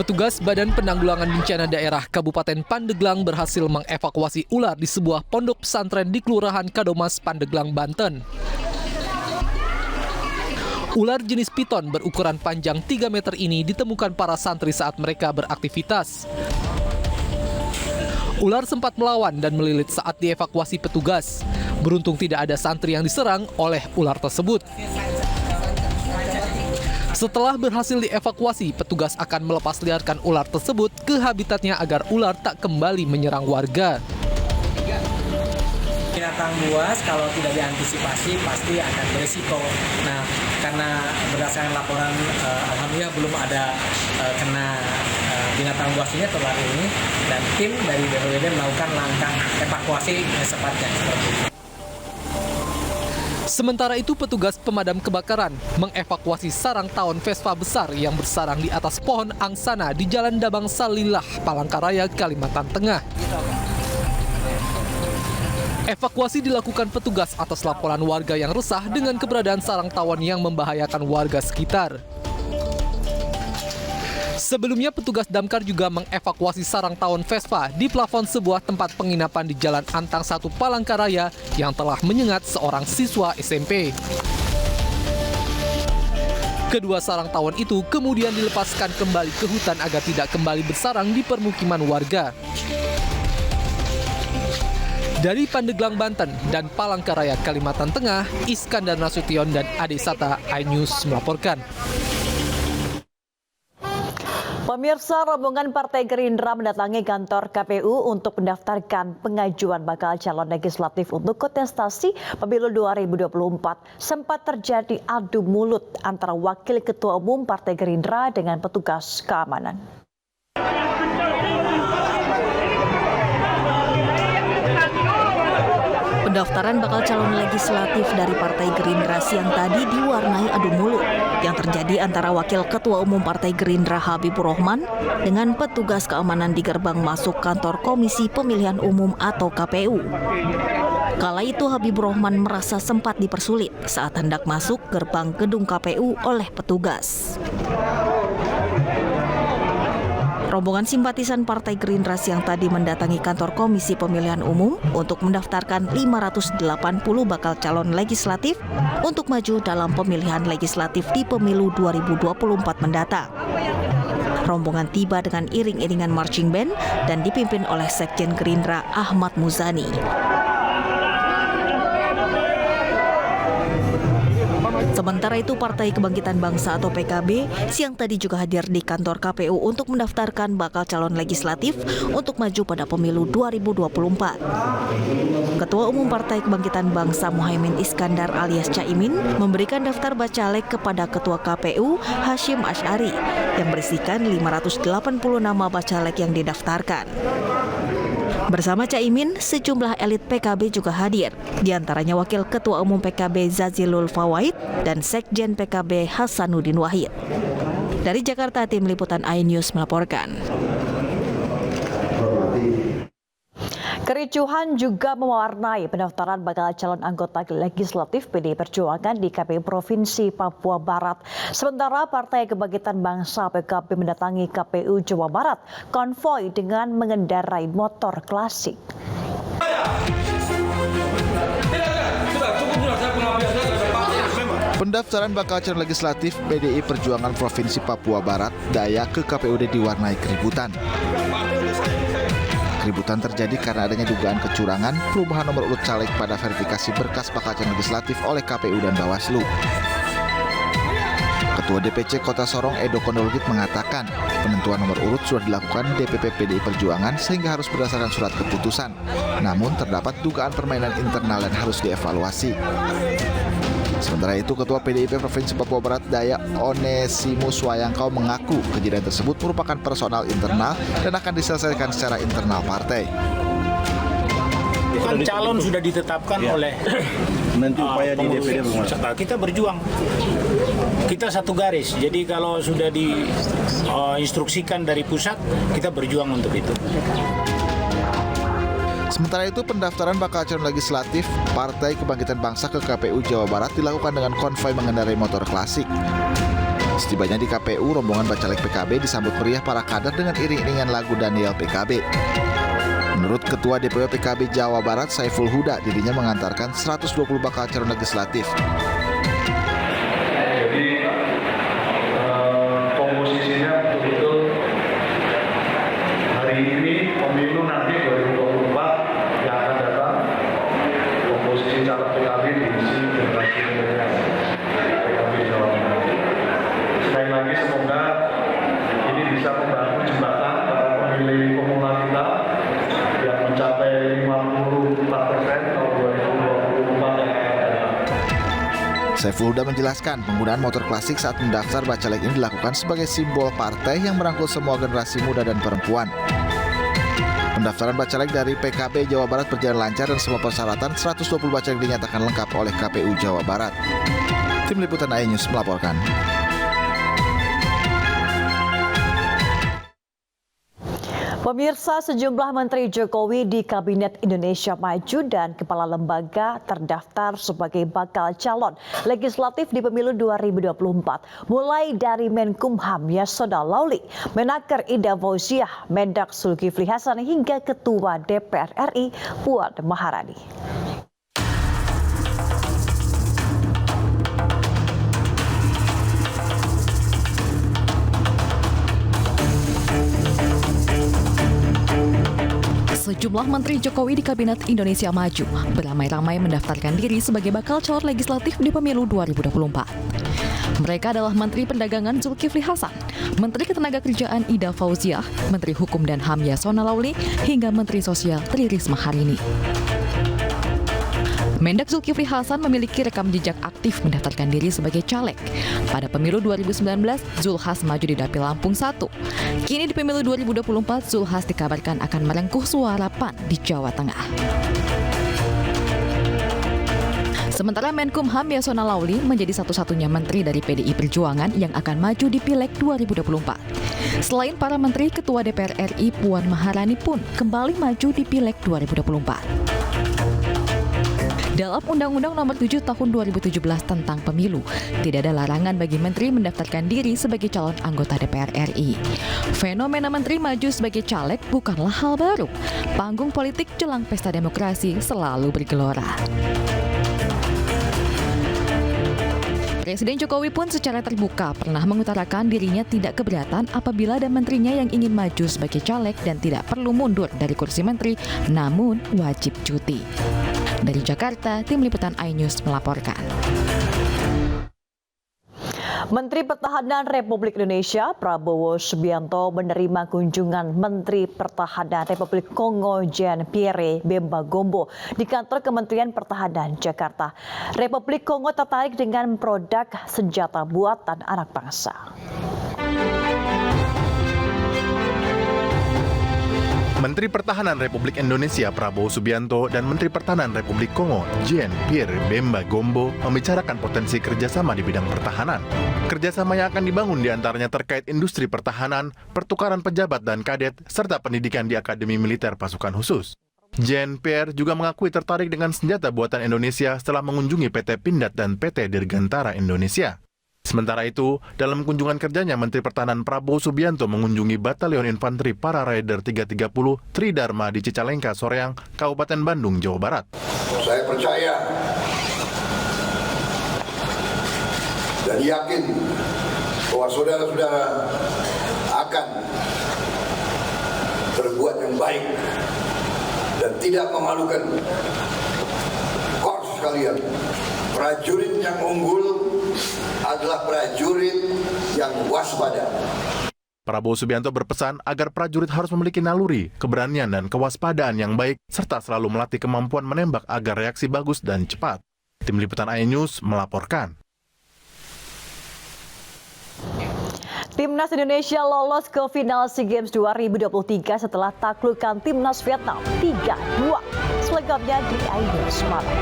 Petugas Badan Penanggulangan Bencana Daerah Kabupaten Pandeglang berhasil mengevakuasi ular di sebuah pondok pesantren di Kelurahan Kadomas, Pandeglang, Banten. Ular jenis piton berukuran panjang 3 meter ini ditemukan para santri saat mereka beraktivitas. Ular sempat melawan dan melilit saat dievakuasi petugas. Beruntung tidak ada santri yang diserang oleh ular tersebut. Setelah berhasil dievakuasi, petugas akan melepasliarkan ular tersebut ke habitatnya agar ular tak kembali menyerang warga. Binatang buas kalau tidak diantisipasi pasti akan berisiko. Nah, karena berdasarkan laporan, alhamdulillah belum ada kena binatang buas ini terlar ini, dan tim dari BPBD melakukan langkah evakuasi secepatnya seperti itu. Sementara itu, petugas pemadam kebakaran mengevakuasi sarang tawon Vespa besar yang bersarang di atas pohon angsana di Jalan Dabang Salilah, Palangkaraya, Kalimantan Tengah. Evakuasi dilakukan petugas atas laporan warga yang resah dengan keberadaan sarang tawon yang membahayakan warga sekitar. Sebelumnya, petugas damkar juga mengevakuasi sarang tawon Vespa di plafon sebuah tempat penginapan di Jalan Antang 1 Palangkaraya yang telah menyengat seorang siswa SMP. Kedua sarang tawon itu kemudian dilepaskan kembali ke hutan agar tidak kembali bersarang di permukiman warga. Dari Pandeglang, Banten dan Palangkaraya, Kalimantan Tengah, Iskandar Nasution dan Ade Sata, iNews melaporkan. Pemirsa, rombongan Partai Gerindra mendatangi kantor KPU untuk mendaftarkan pengajuan bakal calon legislatif untuk kontestasi pemilu 2024. Sempat terjadi adu mulut antara Wakil Ketua Umum Partai Gerindra dengan petugas keamanan. Pendaftaran bakal calon legislatif dari Partai Gerindra siang tadi diwarnai adu mulut yang terjadi antara Wakil Ketua Umum Partai Gerindra Habibur Rahman dengan petugas keamanan di gerbang masuk kantor Komisi Pemilihan Umum atau KPU. Kala itu Habibur Rahman merasa sempat dipersulit saat hendak masuk gerbang gedung KPU oleh petugas. Rombongan simpatisan Partai Gerindra siang tadi mendatangi kantor Komisi Pemilihan Umum untuk mendaftarkan 580 bakal calon legislatif untuk maju dalam pemilihan legislatif di pemilu 2024 mendatang. Rombongan tiba dengan iring-iringan marching band dan dipimpin oleh Sekjen Gerindra Ahmad Muzani. Sementara itu, Partai Kebangkitan Bangsa atau PKB siang tadi juga hadir di kantor KPU untuk mendaftarkan bakal calon legislatif untuk maju pada pemilu 2024. Ketua Umum Partai Kebangkitan Bangsa Muhaimin Iskandar alias Caimin memberikan daftar bacalek kepada Ketua KPU Hashim Asy'ari yang berisikan 580 nama bacalek yang didaftarkan. Bersama Caimin, sejumlah elit PKB juga hadir, diantaranya Wakil Ketua Umum PKB Zazilul Fawaid dan Sekjen PKB Hasanuddin Wahid. Dari Jakarta, tim liputan iNews melaporkan. Kericuhan juga mewarnai pendaftaran bakal calon anggota legislatif PDI Perjuangan di KPU Provinsi Papua Barat. Sementara Partai Kebangkitan Bangsa PKB mendatangi KPU Jawa Barat konvoi dengan mengendarai motor klasik. Pendaftaran bakal calon legislatif PDI Perjuangan Provinsi Papua Barat Daya ke KPUD diwarnai keributan. Keributan terjadi karena adanya dugaan kecurangan perubahan nomor urut caleg pada verifikasi berkas bakal calon legislatif oleh KPU dan Bawaslu. Ketua DPC Kota Sorong Edo Kondolgit mengatakan penentuan nomor urut sudah dilakukan DPP PDI Perjuangan sehingga harus berdasarkan surat keputusan. Namun terdapat dugaan permainan internal dan harus dievaluasi. Sementara itu, Ketua PDIP Provinsi Papua Barat Daya Onesimus Wayangkau mengaku kejadian tersebut merupakan personal internal dan akan diselesaikan secara internal partai. Kan calon sudah ditetapkan oleh nanti upaya di DPD bagaimana? Kita berjuang. Kita satu garis. Jadi kalau sudah diinstruksikan dari pusat, kita berjuang untuk itu. Sementara itu, pendaftaran bakal calon legislatif Partai Kebangkitan Bangsa ke KPU Jawa Barat dilakukan dengan konvoi mengendarai motor klasik. Setibanya di KPU, rombongan Bacalek PKB disambut meriah para kader dengan iring-iringan lagu Daniel PKB. Menurut Ketua DPW PKB Jawa Barat, Saiful Huda, dirinya mengantarkan 120 bakal calon legislatif. Jadi komposisinya betul-betul hari ini pemilu nanti 2024 yang akan datang, komposisi calon PKB diisi generasi milenial PKB Jawa Barat. Sekali lagi semoga ini bisa membantu jembatan para pemilih pemula kita yang mencapai 54% tahun 2024 yang akan datang. Saiful Huda menjelaskan penggunaan motor klasik saat mendaftar Bacalek ini dilakukan sebagai simbol partai yang merangkul semua generasi muda dan perempuan. Pendaftaran Bacalek dari PKB Jawa Barat berjalan lancar dan semua persyaratan 120 Bacalek dinyatakan lengkap oleh KPU Jawa Barat. Tim Liputan iNews melaporkan. Pemirsa, sejumlah Menteri Jokowi di Kabinet Indonesia Maju dan kepala lembaga terdaftar sebagai bakal calon legislatif di pemilu 2024. Mulai dari Menkumham Yasona Lauli, Menaker Ida Fauziah, Mendak Zulkifli Hasan hingga Ketua DPR RI Puan Maharani. Sejumlah Menteri Jokowi di Kabinet Indonesia Maju beramai-ramai mendaftarkan diri sebagai bakal calon legislatif di pemilu 2024. Mereka adalah Menteri Perdagangan Zulkifli Hasan, Menteri Ketenagakerjaan Ida Fauziah, Menteri Hukum dan HAM Yasona Lauli, hingga Menteri Sosial Tri Risma hari ini. Mendak Zulkifli Hasan memiliki rekam jejak aktif mendaftarkan diri sebagai caleg. Pada pemilu 2019, Zulhas maju di Dapil Lampung 1. Kini di pemilu 2024, Zulhas dikabarkan akan merengkuh suara PAN di Jawa Tengah. Sementara Menkumham Yasona Lauli menjadi satu-satunya menteri dari PDI Perjuangan yang akan maju di Pileg 2024. Selain para menteri, Ketua DPR RI Puan Maharani pun kembali maju di Pileg 2024. Dalam Undang-Undang Nomor 7 Tahun 2017 tentang Pemilu, tidak ada larangan bagi menteri mendaftarkan diri sebagai calon anggota DPR RI. Fenomena menteri maju sebagai caleg bukanlah hal baru. Panggung politik jelang pesta demokrasi selalu bergelora. Presiden Jokowi pun secara terbuka pernah mengutarakan dirinya tidak keberatan apabila ada menterinya yang ingin maju sebagai caleg dan tidak perlu mundur dari kursi menteri, namun wajib cuti. Dari Jakarta, Tim Liputan iNews melaporkan. Menteri Pertahanan Republik Indonesia Prabowo Subianto menerima kunjungan Menteri Pertahanan Republik Kongo Jean-Pierre Bemba Gombo di kantor Kementerian Pertahanan Jakarta. Republik Kongo tertarik dengan produk senjata buatan anak bangsa. Menteri Pertahanan Republik Indonesia Prabowo Subianto dan Menteri Pertahanan Republik Kongo Jean-Pierre Bemba Gombo membicarakan potensi kerjasama di bidang pertahanan. Kerjasama yang akan dibangun diantaranya terkait industri pertahanan, pertukaran pejabat dan kadet, serta pendidikan di Akademi Militer Pasukan Khusus. Jean-Pierre juga mengakui tertarik dengan senjata buatan Indonesia setelah mengunjungi PT Pindad dan PT Dirgantara Indonesia. Sementara itu, dalam kunjungan kerjanya, Menteri Pertahanan Prabowo Subianto mengunjungi Batalion Infanteri Para Raider 330 Tridharma di Cicalengka, Soreang, Kabupaten Bandung, Jawa Barat. Saya percaya dan yakin bahwa saudara-saudara akan berbuat yang baik dan tidak memalukan korps kalian. Prajurit yang unggul adalah prajurit yang waspada. Prabowo Subianto berpesan agar prajurit harus memiliki naluri, keberanian, dan kewaspadaan yang baik, serta selalu melatih kemampuan menembak agar reaksi bagus dan cepat. Tim Liputan iNews melaporkan. Timnas Indonesia lolos ke final SEA Games 2023 setelah taklukkan Timnas Vietnam 3-2. Selengkapnya di iNews malam.